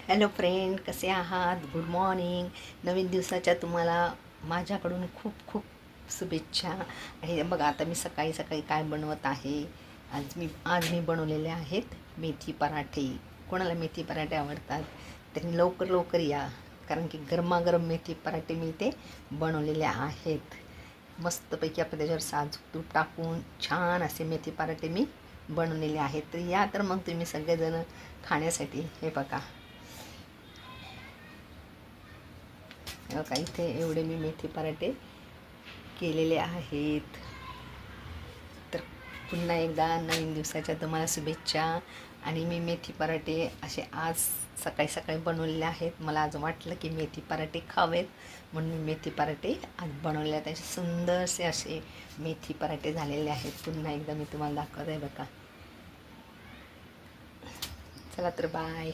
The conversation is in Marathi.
हॅलो फ्रेंड, कसे आहात? Good morning. नवीन दिवसाच्या तुम्हाला माझ्याकडून खूप खूप शुभेच्छा. आणि बघा आता मी सकाळी सकाळी काय बनवत आहे. आज मी बनवलेले आहेत मेथी पराठे. कोणाला मेथी पराठे आवडतात त्यांनी लवकर लवकर या, कारण की गरमागरम मेथी पराठे मी ते बनवलेले आहेत. मस्तपैकी आपण त्याच्यावर साजूक तूप टाकून छान असे मेथी पराठे मी बनवलेले आहेत. तर या तर मग तुम्ही सगळेजण खाण्यासाठी. हे बघा, बघा इथे एवढे मी मेथी पराठे केलेले आहेत. तर पुन्हा एकदा नवीन दिवसाच्या तुम्हाला शुभेच्छा. आणि मी मेथी पराठे असे आज सकाळी सकाळी बनवलेले आहेत. मला आज वाटलं की मेथी पराठे खावेत, म्हणून मी मेथी पराठे आज बनवले आहेत. असे सुंदरसे असे मेथी पराठे झालेले आहेत. पुन्हा एकदा मी तुम्हाला दाखवत आहे बघा. चला तर बाय.